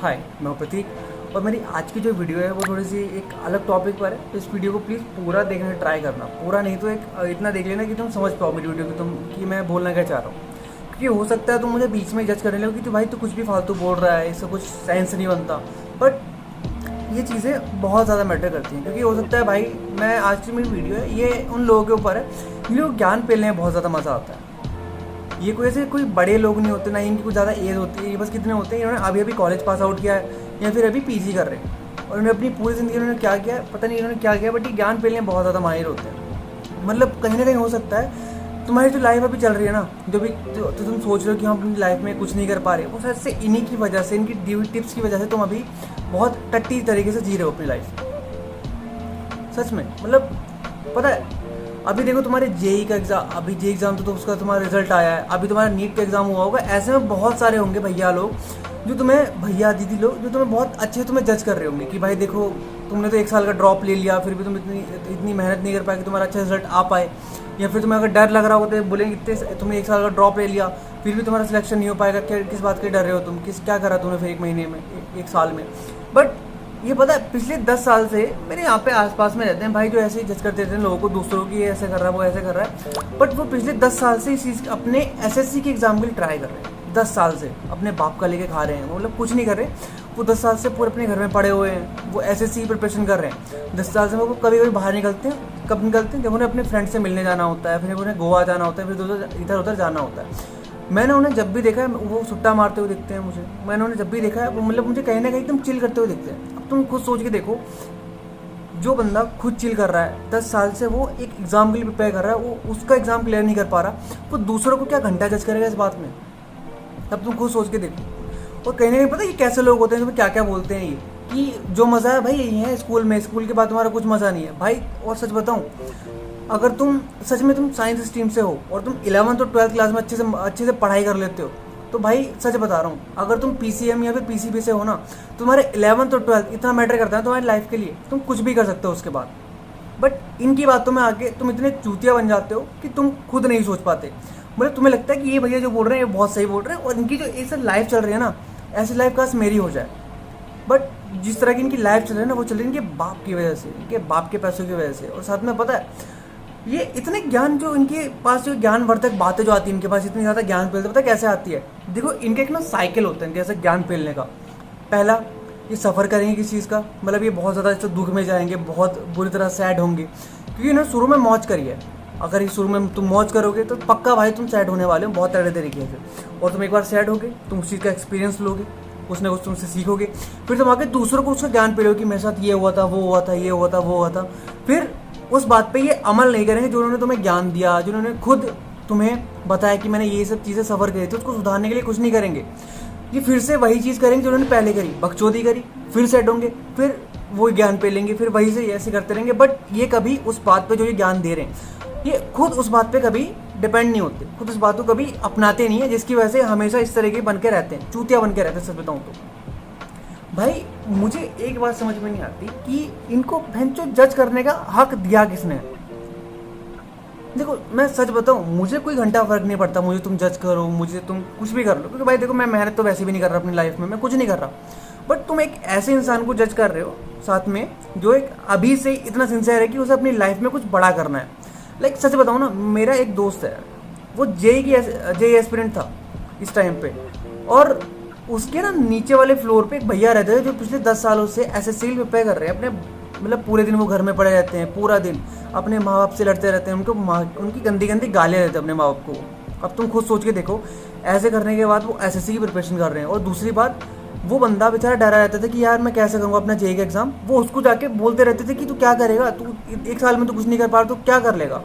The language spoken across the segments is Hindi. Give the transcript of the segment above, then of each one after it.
हाय, मैं प्रतीक। और मेरी आज की जो वीडियो है वो थोड़ी सी एक अलग टॉपिक पर है। तो इस वीडियो को प्लीज़ पूरा देखने की ट्राई करना। पूरा नहीं तो एक इतना देख लेना कि तुम समझ पाओ मेरी वीडियो कि मैं बोलना क्या चाह रहा हूँ। क्योंकि हो सकता है तुम मुझे बीच में जज करने लगो कि तो भाई तू कुछ भी फालतू बोल रहा है, इससे कुछ सेंस नहीं बनता। बट ये चीज़ें बहुत ज़्यादा मैटर करती हैं, क्योंकि हो सकता है भाई मैं आज की मेरी वीडियो है ये उन लोगों के ऊपर है जिन लोग ज्ञान पेलने में बहुत ज़्यादा मज़ा आता है। ये कोई ऐसे कोई बड़े लोग नहीं होते, ना इनकी कुछ ज़्यादा एज होती है। ये बस कितने होते हैं, इन्होंने अभी अभी कॉलेज पास आउट किया है या फिर अभी पीजी कर रहे हैं, और इन्होंने अपनी पूरी ज़िंदगी इन्होंने क्या किया है पता नहीं, इन्होंने क्या किया, बट ये ज्ञान पेलने में बहुत ज़्यादा माहिर होते हैं। मतलब कहीं ना कहीं हो सकता है तुम्हारी जो लाइफ अभी चल रही है ना, जो तुम सोच रहे हो कि हम अपनी लाइफ में कुछ नहीं कर पा रहे, वो शायद से इन्हीं की वजह से, इनकी दी हुई टिप्स की वजह से तुम अभी बहुत टट्टी तरीके से जी रहे हो अपनी लाइफ। सच में, मतलब पता है अभी देखो तुम्हारे जेई का एग्जाम, अभी जेई एग्जाम तो उसका तुम्हारा रिजल्ट आया है, अभी तुम्हारा नीट का एग्जाम हुआ होगा। ऐसे में बहुत सारे होंगे भैया लोग जो तुम्हें, भैया दीदी लोग जो तुम्हें बहुत अच्छे तुम्हें जज कर रहे होंगे कि भाई देखो तुमने तो 1 साल का ड्रॉप ले लिया, फिर भी तुम इतनी मेहनत नहीं कर पाए कि तुम्हारा अच्छा रिजल्ट आ पाए। या फिर तुम्हें अगर डर लग रहा होगा तो बोलेंगे इतने तुमने 1 साल का ड्रॉप ले लिया फिर भी तुम्हारा सिलेक्शन नहीं हो पाएगा, किस बात के डर रहे हो तुम, क्या करा तुमने फिर 1 महीने में, 1 साल में। बट ये पता है पिछले 10 साल से मेरे यहाँ पे आसपास में रहते हैं भाई जो ऐसे ही जज करते रहते हैं लोगों को, दूसरों की ये ऐसे कर रहा है वो ऐसे कर रहा है। बट वो पिछले 10 साल से इस चीज़ अपने एसएससी के एग्जाम के लिए ट्राई कर रहे हैं। 10 साल से अपने बाप का लेके खा रहे हैं, मतलब कुछ नहीं कर रहे। वो 10 साल से पूरे अपने घर में पड़े हुए हैं, वो एसएससी की प्रिपरेशन कर रहे हैं। 10 साल से वो कभी कभी बाहर निकलते हैं, कब निकलते हैं जब उन्हें अपने फ्रेंड से मिलने जाना होता है, फिर उन्हें गोवा जाना होता है, फिर इधर उधर जाना होता है। मैंने उन्हें जब भी देखा है वो सुट्टा मारते हुए दिखते हैं मुझे। मैंने उन्हें जब भी देखा है वो मतलब मुझे कहीं ना कहीं एकदम चिल करते हुए दिखते हैं। अब तुम खुद सोच के देखो, जो बंदा खुद चिल कर रहा है 10 साल से, वो एक एग्जाम के लिए प्रिपेयर कर रहा है, वो उसका एग्जाम क्लियर नहीं कर पा रहा, वो दूसरों को क्या घंटा जज करेगा इस बात में। तब तुम खुद सोच के देखो। और कहीं ना कहीं पता है ये कैसे लोग होते हैं जो क्या क्या बोलते हैं, ये कि जो मज़ा है भाई यही है स्कूल में, स्कूल के बाद तुम्हारा कुछ मज़ा नहीं है भाई। और सच बताऊँ, अगर तुम सच में तुम साइंस स्ट्रीम से हो और तुम 11th और 12th क्लास में अच्छे से पढ़ाई कर लेते हो, तो भाई सच बता रहा हूँ, अगर तुम पीसीएम या फिर पीसीबी से हो ना, तुम्हारे 11th और 12th इतना मैटर करता है तुम्हारी लाइफ के लिए, तुम कुछ भी कर सकते हो उसके बाद। बट इनकी बातों में आके तुम इतने चूतिया बन जाते हो कि तुम खुद नहीं सोच पाते। मतलब तुम्हें लगता है कि ये भैया जो बोल रहे हैं ये बहुत सही बोल रहे हैं, और इनकी जो ऐसे लाइफ चल रही है ना, ऐसी लाइफ काश मेरी हो जाए। बट जिस तरह की इनकी लाइफ चल रही है ना, वो चल रही है इनके बाप की वजह से, इनके बाप के पैसों की वजह से। और साथ में पता है ये इतने ज्ञान जो इनके पास, जो ज्ञानवर्धक बातें जो आती है इनके पास, इतनी ज़्यादा ज्ञान पेलते, पता है कैसे आती है? देखो इनका एक ना साइकिल होता है इनके ऐसे ज्ञान पेलने का। पहला, ये सफ़र करेंगे किसी चीज़ का, मतलब ये बहुत ज़्यादा इससे दुख में जाएंगे, बहुत बुरी तरह सैड होंगे, क्योंकि इन्होंने शुरू में मौज करी है। अगर ये शुरू में तुम मौज करोगे तो पक्का भाई तुम सैड होने वाले हो बहुत तगड़े तरीके से। और तुम एक बार सैड होगे, तुम उस चीज़ का एक्सपीरियंस लोगे, कुछ ना कुछ तुमसे सीखोगे, फिर तुम आगे दूसरों को उसका ज्ञान पेलोगे कि मेरे साथ ये हुआ था, वो हुआ था, ये हुआ था, वो हुआ था। फिर उस बात पे ये अमल नहीं करेंगे जो उन्होंने तुम्हें ज्ञान दिया, जिन्होंने खुद तुम्हें बताया कि मैंने ये सब चीज़ें सफ़र करी थी, उसको सुधारने के लिए कुछ नहीं करेंगे। ये फिर से वही चीज़ करेंगे जो उन्होंने पहले करी, बकचोदी करी, फिर सेट होंगे, फिर वो ज्ञान पे लेंगे, फिर वही से ऐसे करते रहेंगे। बट ये कभी उस बात पे जो ये ज्ञान दे रहे हैं, ये खुद उस बात पे कभी डिपेंड नहीं होते, खुद उस बात को कभी अपनाते नहीं है, जिसकी वजह से हमेशा इस तरह के बन के रहते हैं, चूतिया बन के रहते हैं। सच बताऊँ तो भाई मुझे एक बात समझ में नहीं आती कि इनको भैंचो जज करने का हक दिया किसने। देखो मैं सच बताऊं, मुझे कोई घंटा फर्क नहीं पड़ता, मुझे तुम जज करो, मुझे तुम कुछ भी कर लो, क्योंकि भाई देखो मैं मेहनत तो वैसे भी नहीं कर रहा अपनी लाइफ में, मैं कुछ नहीं कर रहा। बट तुम एक ऐसे इंसान को जज कर रहे हो साथ में जो एक अभी से इतना सिंसियर है कि उसे अपनी लाइफ में कुछ बड़ा करना है। लाइक सच बताऊँ ना, मेरा एक दोस्त है, वो जेई एस्पिरेंट था इस टाइम पे, और उसके ना नीचे वाले फ्लोर पे एक भैया रहते थे जो पिछले 10 सालों से एसएससी प्रिपेयर कर रहे हैं। अपने मतलब पूरे दिन वो घर में पड़े रहते हैं, पूरा दिन अपने माँ बाप से लड़ते रहते हैं, उनकी गंदी गंदी गालियाँ देते हैं अपने माँ बाप को। अब तुम खुद सोच के देखो, ऐसे करने के बाद वो एसएससी की प्रिपरेशन कर रहे हैं। और दूसरी बात, वो बंदा बेचारा डरा रहता था कि यार मैं कैसे करूँगा अपना जेई का एग्जाम। वो उसको जाके बोलते रहते थे कि तू क्या करेगा, तू 1 साल में तो कुछ नहीं कर पा रहा, तो क्या कर लेगा।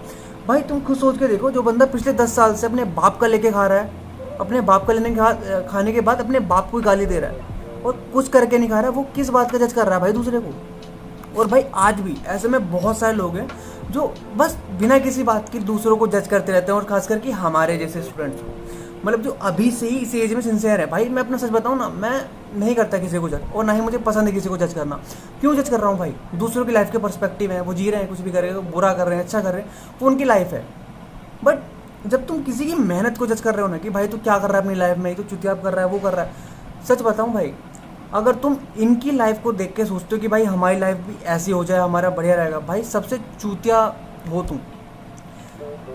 भाई तुम खुद सोच के देखो, जो बंदा पिछले 10 साल से अपने बाप का लेके खा रहा है, अपने बाप का खाने के बाद अपने बाप को गाली दे रहा है और कुछ करके नहीं खा रहा है, वो किस बात का जज कर रहा है भाई दूसरे को। और भाई आज भी ऐसे में बहुत सारे लोग हैं जो बस बिना किसी बात के दूसरों को जज करते रहते हैं, और खास करके हमारे जैसे स्टूडेंट्स को, मतलब जो अभी से ही इस एज में सिंसियर है। भाई मैं अपना सच बताऊँ ना, मैं नहीं करता किसी को जज, और ना ही मुझे पसंद है किसी को जज करना। क्यों जज कर रहा हूँ भाई? दूसरों की लाइफ के पर्सपेक्टिव है, वो जी रहे हैं, कुछ भी कर रहे हैं, बुरा कर रहे हैं, अच्छा कर रहे हैं, वो उनकी लाइफ है। बट जब तुम किसी की मेहनत को जज कर रहे हो ना कि भाई तू क्या कर रहा है अपनी लाइफ में, तो चुतियाब कर रहा है, वो कर रहा है, सच बताऊं भाई, अगर तुम इनकी लाइफ को देख के सोचते हो कि भाई हमारी लाइफ भी ऐसी हो जाए, हमारा बढ़िया रहेगा, भाई सबसे चूतिया हो तुम।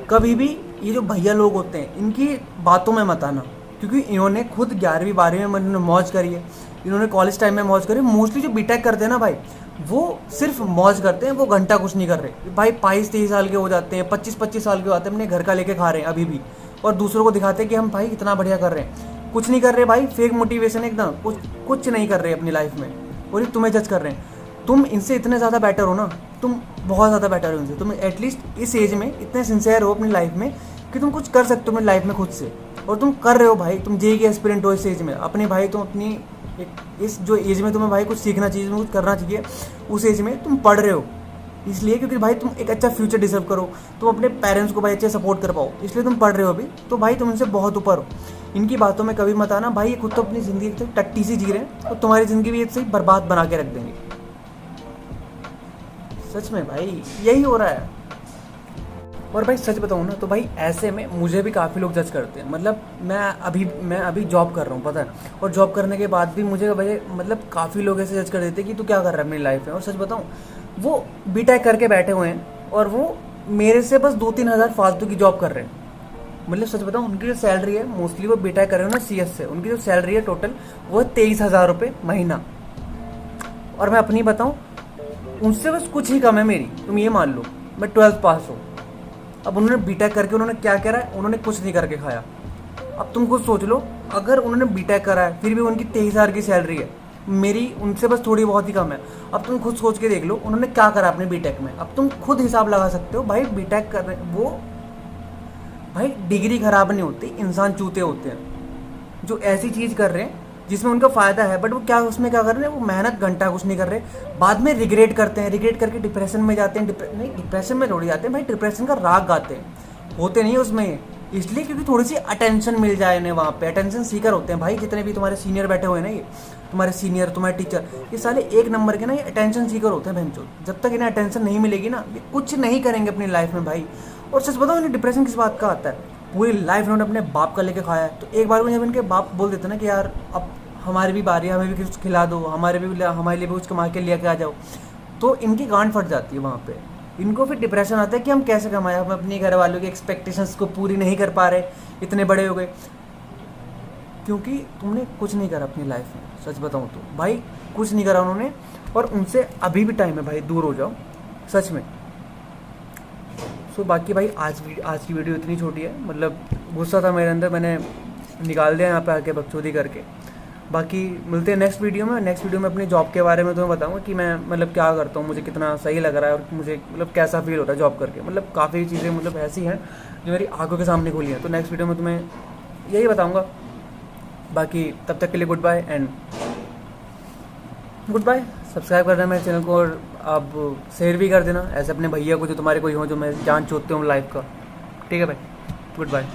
कभी भी ये जो भैया लोग होते हैं इनकी बातों में मत आना, क्योंकि इन्होंने खुद 11वीं 12वीं में इन्होंने मौज करी है, इन्होंने कॉलेज टाइम में मौज करी। मोस्टली जो बीटेक करते हैं ना भाई, वो सिर्फ मौज करते हैं, वो घंटा कुछ नहीं कर रहे भाई। 22-23 साल के हो जाते हैं, 25-25 साल के हो जाते हैं, अपने घर का लेके खा रहे हैं अभी भी, और दूसरों को दिखाते हैं कि हम भाई इतना बढ़िया कर रहे हैं। कुछ नहीं कर रहे भाई, फेक मोटिवेशन एकदम, कुछ नहीं कर रहे अपनी लाइफ में, और ये तुम्हें जज कर रहे हैं। तुम इनसे इतने ज़्यादा बेटर हो ना, तुम बहुत ज़्यादा बेटर हो इनसे। तुम एटलीस्ट इस एज में इतने सिंसियर हो अपनी लाइफ में कि तुम कुछ कर सकते हो अपनी लाइफ में खुद से, और तुम कर रहे हो भाई। तुम जेई के एस्पिरेंट हो इस एज में अपने भाई, तुम अपनी इस जो एज में तुम्हें भाई कुछ सीखना चाहिए, कुछ करना चाहिए, उस एज में तुम पढ़ रहे हो इसलिए क्योंकि भाई तुम एक अच्छा फ्यूचर डिजर्व करो, तुम अपने पेरेंट्स को भाई अच्छे सपोर्ट कर पाओ, इसलिए तुम पढ़ रहे हो अभी। तो भाई तुम इनसे बहुत ऊपर हो, इनकी बातों में कभी मत आना भाई। ये खुद तो अपनी ज़िंदगी तो टट्टी सी जी रहे हैं, और तुम्हारी ज़िंदगी भी ऐसे ही बर्बाद बना के रख देंगे। सच में भाई यही हो रहा है। और भाई सच बताऊँ ना तो भाई ऐसे में मुझे भी काफ़ी लोग जज करते हैं। मतलब मैं अभी जॉब कर रहा हूँ, पता है, और जॉब करने के बाद भी मुझे भाई मतलब काफ़ी लोग ऐसे जज कर देते हैं कि तू क्या कर रहा है अपनी लाइफ में। और सच बताऊँ, वो बीटेक करके बैठे हुए हैं और वो मेरे से बस 2-3 हज़ार फालतू की जॉब कर रहे हैं। मतलब सच बताऊँ, उनकी जो सैलरी है, मोस्टली वो बीटेक कर रहे हो ना CS से, उनकी जो सैलरी है टोटल वो है 23,000 रुपये महीना। और मैं अपनी बताऊँ, उनसे बस कुछ ही कम है मेरी। तुम ये मान लो मैं 12th पास हूँ। अब उन्होंने बीटेक करके उन्होंने क्या करा है, उन्होंने कुछ नहीं करके खाया। अब तुम खुद सोच लो, अगर उन्होंने बीटेक करा है फिर भी उनकी 23,000 की सैलरी है, मेरी उनसे बस थोड़ी बहुत ही कम है। अब तुम खुद सोच के देख लो उन्होंने क्या करा अपने बीटेक में। अब तुम खुद हिसाब लगा सकते हो भाई। बीटेक कर रहे वो भाई, डिग्री खराब नहीं होती, इंसान चूते होते हैं जो ऐसी चीज़ कर रहे हैं जिसमें उनका फ़ायदा है, बट वो क्या उसमें क्या कर रहे हैं, वो मेहनत घंटा कुछ नहीं कर रहे, बाद में रिग्रेट करते हैं, रिग्रेट करके डिप्रेशन में जाते हैं। नहीं, डिप्रेशन में थोड़ी जाते हैं भाई, डिप्रेशन का राग गाते हैं, होते नहीं उसमें, इसलिए क्योंकि थोड़ी सी अटेंशन मिल जाए इन्हें वहाँ पे। अटेंशन सीकर होते हैं भाई, जितने भी तुम्हारे सीनियर बैठे हुए हैं ना, ये तुम्हारे सीनियर, तुम्हारे टीचर, ये साले एक नंबर के ना, ये अटेंशन सीकर होते हैं भैंचो। जब तक इन्हें अटेंशन नहीं मिलेगी ना, ये कुछ नहीं करेंगे अपनी लाइफ में भाई। और सच बताओ, इन्हें डिप्रेशन किस बात का आता है, पूरी लाइफ इन्होंने अपने बाप का लेके खाया है। तो एक बार को जब इनके बाप बोल देते ना कि यार अब हमारी भी बारी है, हमें भी कुछ खिला दो, हमारे लिए भी कुछ कमा के लेके आ जाओ, तो इनकी गांड फट जाती है वहाँ पे। इनको फिर डिप्रेशन आता है कि हम कैसे कमाए, हम अपने घर वालों की एक्सपेक्टेशंस को पूरी नहीं कर पा रहे, इतने बड़े हो गए, क्योंकि तुमने कुछ नहीं करा अपनी लाइफ में। सच बताऊँ तो भाई कुछ नहीं करा उन्होंने, और उनसे अभी भी टाइम है भाई, दूर हो जाओ सच में। सो बाकी भाई आज की वीडियो इतनी छोटी है, मतलब गुस्सा था मेरे अंदर, मैंने निकाल दिया यहाँ पे आके बकचोदी करके। बाकी मिलते हैं नेक्स्ट वीडियो में। नेक्स्ट वीडियो में अपनी जॉब के बारे में तुम्हें बताऊंगा कि मैं मतलब क्या करता हूँ, मुझे कितना सही लग रहा है, और मुझे मतलब कैसा फील होता है जॉब करके। मतलब काफ़ी चीज़ें मतलब ऐसी हैं जो मेरी आंखों के सामने खुली हैं। तो नेक्स्ट वीडियो में तुम्हें यही बताऊँगा। बाकी तब तक के लिए goodbye and goodbye. Subscribe कर देना मेरे चैनल को, और आप शेयर भी कर देना ऐसे अपने भैया को जो तुम्हारे कोई हो, जो मैं जान चोतते हूँ लाइफ का। ठीक है भाई, गुड बाय।